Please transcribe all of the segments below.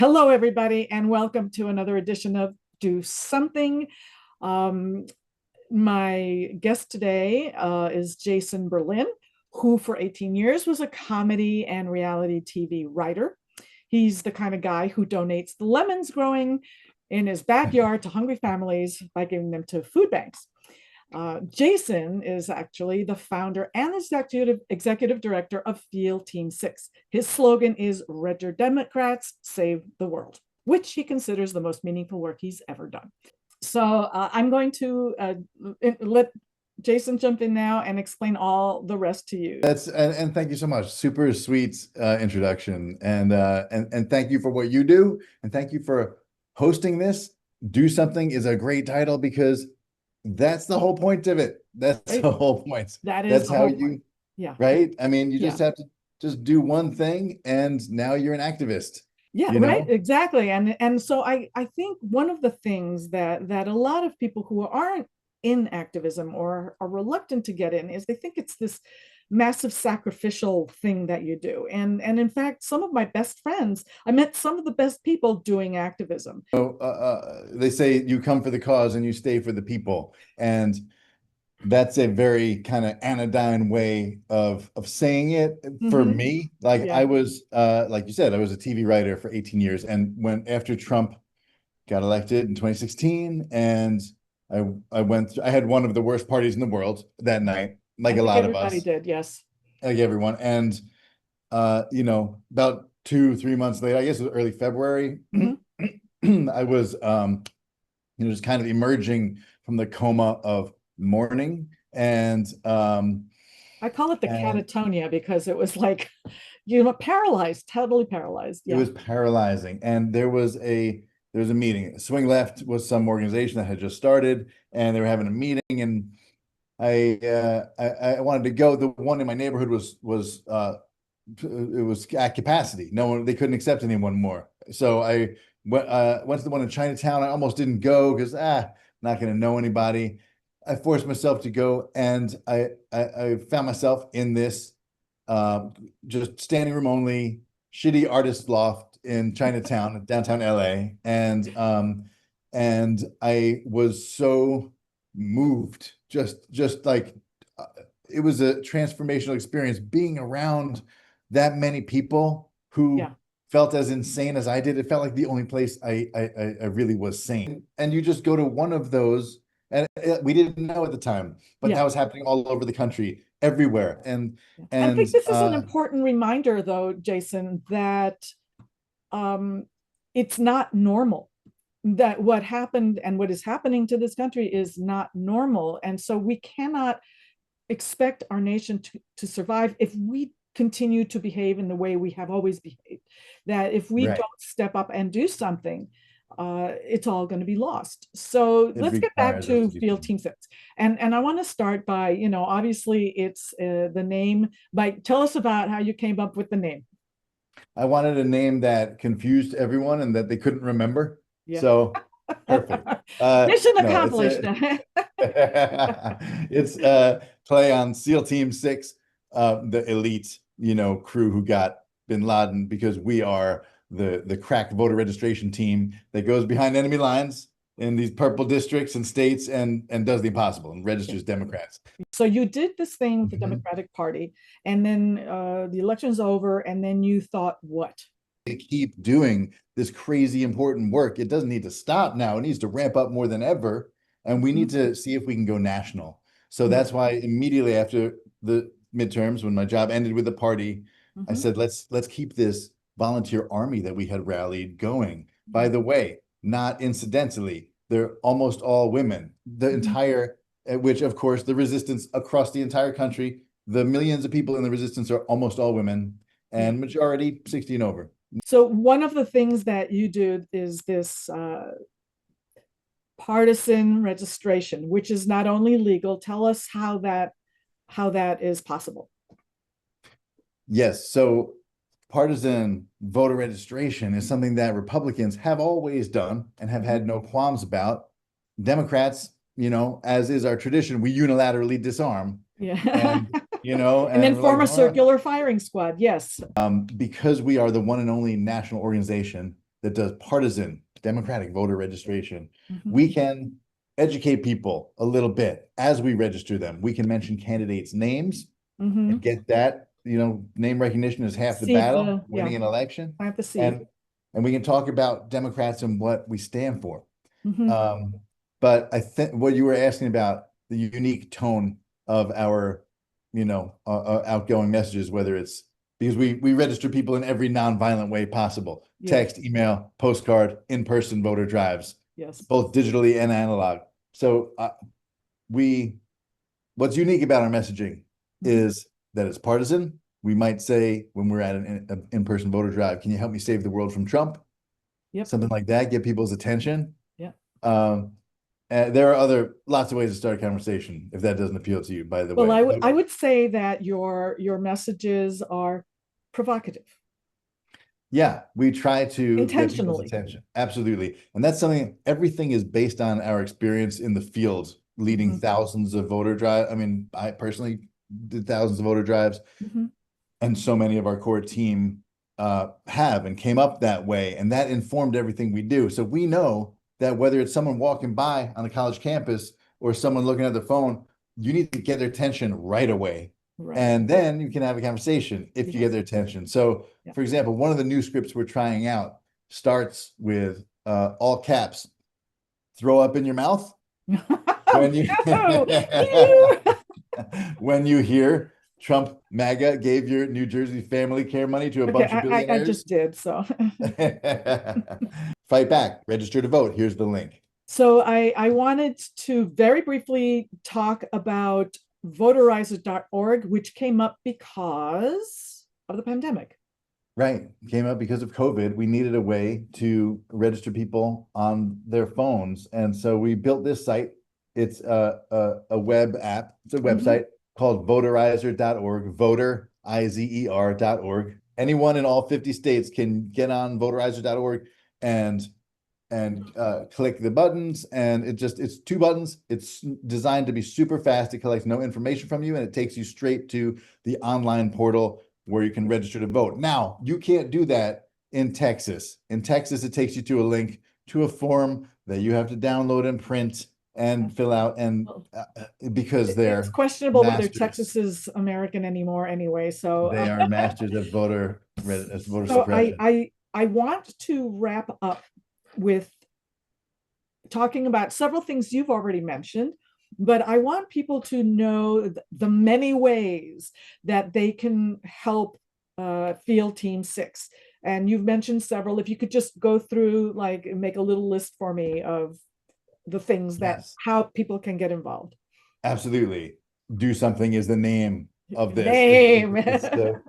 Hello, everybody, and welcome to another edition of Do Something. Um, my guest today is Jason Berlin, who for 18 years was a comedy and reality TV writer. He's the kind of guy who donates the lemons growing in his backyard to hungry families by giving them to food banks. Jason is actually the founder and executive director of Field Team 6. His slogan is Red Democrats Save the World, which he considers the most meaningful work he's ever done. So I'm going to let Jason jump in now and explain all the rest to you. And thank you so much. Super sweet introduction, and thank you for what you do, and thank you for hosting this. Do Something is a great title because that's the whole point of it. That's Right? the whole point. That is That's the how whole you, point. Yeah. right? I mean, you Yeah. just have to just do one thing, and now you're an activist, Yeah, you right, know? exactly. And so I think one of the things that a lot of people who aren't in activism or are reluctant to get in is they think it's this massive sacrificial thing that you do. And in fact, some of my best friends, I met some of the best people doing activism. They say you come for the cause and you stay for the people. And that's a very kind of anodyne way of saying it for Hmm. me. Like Yeah. I was like you said, I was a TV writer for 18 years. And when after Trump got elected in 2016, and I had one of the worst parties in the world that night, like I a think lot of everybody us, did, yes. like everyone. And about 2, 3 months later, I guess it was early February, Hmm. I was just kind of emerging from the coma of mourning. I call it the And catatonia because it was like, paralyzed, totally paralyzed. it Yeah. was paralyzing. And there was a meeting. Swing Left was some organization that had just started, and they were having a meeting, and I wanted to go. The one in my neighborhood was it was at capacity. No one, they couldn't accept anyone more. So I went to the one in Chinatown. I almost didn't go because not going to know anybody. I forced myself to go, and I found myself in this just standing room only, shitty artist loft in Chinatown, downtown LA, and I was so moved, just like uh, it was a transformational experience being around that many people who Yeah. felt as insane as I did. It felt like the only place I really was sane. And you just go to one of those, and we didn't know at the time, but Yeah. that was happening all over the country, everywhere. I And think this is an important reminder, though, Jason, that um, it's not normal. That what happened and what is happening to this country is not normal. And so we cannot expect our nation to survive if we continue to behave in the way we have always behaved. That if we right, don't step up and do something, it's all going to be lost. So it let's get back requires us to to do Field something. Team 6. And I want to start by, obviously it's the name, but tell us about how you came up with the name. I wanted a name that confused everyone and that they couldn't remember. Yeah. So perfect. Mission No, it's accomplished. a it's play on SEAL Team 6, the elite, crew who got bin Laden, because we are the crack voter registration team that goes behind enemy lines in these purple districts and states and does the impossible and registers Democrats. So you did this thing with the Mhm. Democratic Party, and then the election's over, and then you thought, what? To keep doing this crazy important work. It doesn't need to stop now. It needs to ramp up more than ever. And we need Mhm. to see if we can go national. So Yeah. that's why immediately after the midterms, when my job ended with the party, I Mhm. said, let's keep this volunteer army that we had rallied going. By Yeah. the way, not incidentally, they're almost all women. The Mhm. entire, which of course, the resistance across the entire country, the millions of people in the resistance are almost all women, Yeah. and majority 60 and over. So one of the things that you do is this partisan registration, which is not only legal. Tell us how that is possible. Yes. So partisan voter registration is something that Republicans have always done and have Mhm. had no qualms about. Democrats, as is our tradition, we unilaterally disarm. Yeah. And, And and then we're like, form a well, circular firing squad. Yes. because we are the one and only national organization that does partisan democratic voter registration. Mhm. We can educate people a little bit as we register them. We can mention candidates' names and Mhm. get that, name recognition is half the Seed battle, the, yeah, winning an election. plant the seed. And we can talk about Democrats and what we stand for. Mhm. Um, but I think what you were asking about the unique tone of our, outgoing messages, whether it's because we register people in every nonviolent way possible: Yes, text, email, postcard, in-person voter drives, yes. both digitally and analog. So we what's unique about our messaging Mhm. is that it's partisan. We might say when we're at an in-person voter drive, can you help me save the world from Trump? Yep. Something like that, get people's attention. Yep. Um, there are lots of ways to start a conversation if that doesn't appeal to you, by the Well, way. I would say that your messages are provocative Yeah, we try to get people's intentionally. attention. Absolutely. And that's something, everything is based on our experience in the field, leading Mhm. thousands of voter drives. I mean, I personally did thousands of voter drives, Mhm. and so many of our core team have and came up that way, and that informed everything we do. So we know that whether it's someone walking by on a college campus or someone looking at their phone, you need to get their attention right away, Right. and then you can have a conversation if you Yes. get their attention. So, Yeah. for example, one of the new scripts we're trying out starts with all caps: "Throw up in your mouth Oh, when you no. Ew. when you hear Trump MAGA gave your New Jersey family care money to a Okay, bunch of I billionaires." just did so. Fight back, register to vote. Here's the link. So I wanted to very briefly talk about voterizer.org, which came up because of the pandemic. Right. Came up because of COVID. We needed a way to register people on their phones. And so we built this site. It's a web app. It's a Mhm. website called voterizer.org, voterizer.org. Anyone in all 50 states can get on voterizer.org and click the buttons, and it's two buttons. It's designed to be super fast. It collects no information from you, and it takes you straight to the online portal where you can register to vote. Now, you can't do that in Texas. In Texas, it takes you to a link to a form that you have to download and print and fill out, and Well, because it's they're questionable whether masters. Texas is American anymore anyway. So They are masters at voter so suppression. I want to wrap up with talking about several things you've already mentioned, but I want people to know the many ways that they can help Field Team 6. And you've mentioned several. If you could just go through, like, make a little list for me of the things that Yes, how people can get involved. absolutely. Do something is the name of this. Name. It's the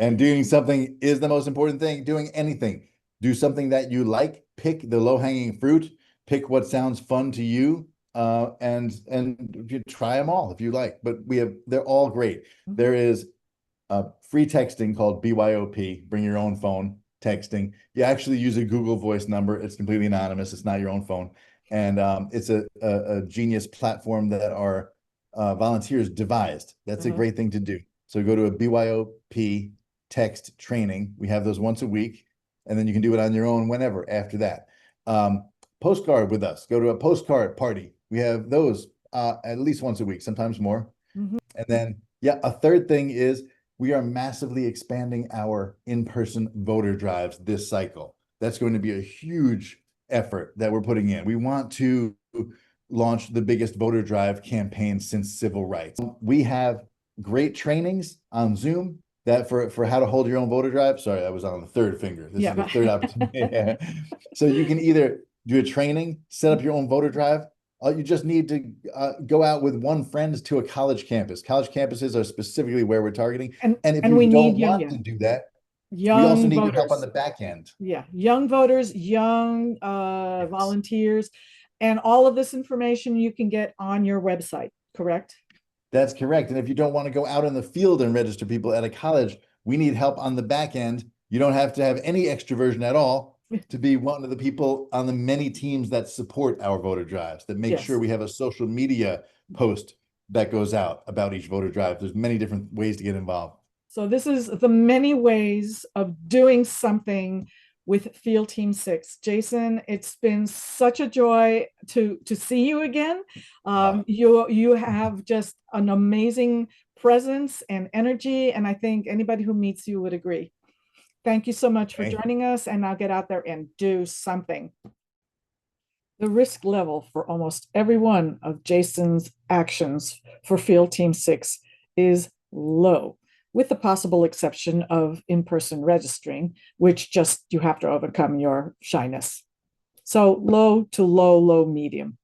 And doing something is the most important thing. Doing anything. Do something that you like. Pick the low-hanging fruit. Pick what sounds fun to you. And you try them all if you like. But they're all great. Mhm. There is free texting called BYOP, bring your own phone texting. You actually use a Google Voice number. It's completely anonymous. It's not your own phone. And it's a genius platform that our volunteers devised. That's a Uh-huh. great thing to do. So go to a BYOP text training. We have those once a week, and then you can do it on your own whenever after that. Um, Postcard with us. Go to a postcard party. We have those at least once a week, sometimes more. Mhm. And then, yeah, a third thing is we are massively expanding our in-person voter drives this cycle. That's going to be a huge effort that we're putting in. We want to launch the biggest voter drive campaign since civil rights. We have great trainings on Zoom that for how to hold your own voter drive. Sorry, I was on the third finger. This Yeah. is the third opportunity. So you can either do a training, set up your own voter drive. You just need to go out with one friend to a college campus. College campuses are specifically where we're targeting. and And if and you we need don't young, want yeah, to do that, we also young need your help on voters. the back end. Yeah, young voters, young Yes. volunteers, and all of this information you can get on your website, correct? That's correct. And if you don't want to go out in the field and register people at a college, we need help on the back end. You don't have to have any extroversion at all to be one of the people on the many teams that support our voter drives, that make sure Yes. we have a social media post that goes out about each voter drive. There's many different ways to get involved. So this is the many ways of doing something with Field Team 6. Jason, it's been such a joy to see you again. Uh, You have just an amazing presence and energy, and I think anybody who meets you would agree. Thank you so much for okay. joining us, and now get out there and do something. The risk level for almost every one of Jason's actions for Field Team 6 is low, with the possible exception of in person registering, which just you have to overcome your shyness. So low to low, low, medium.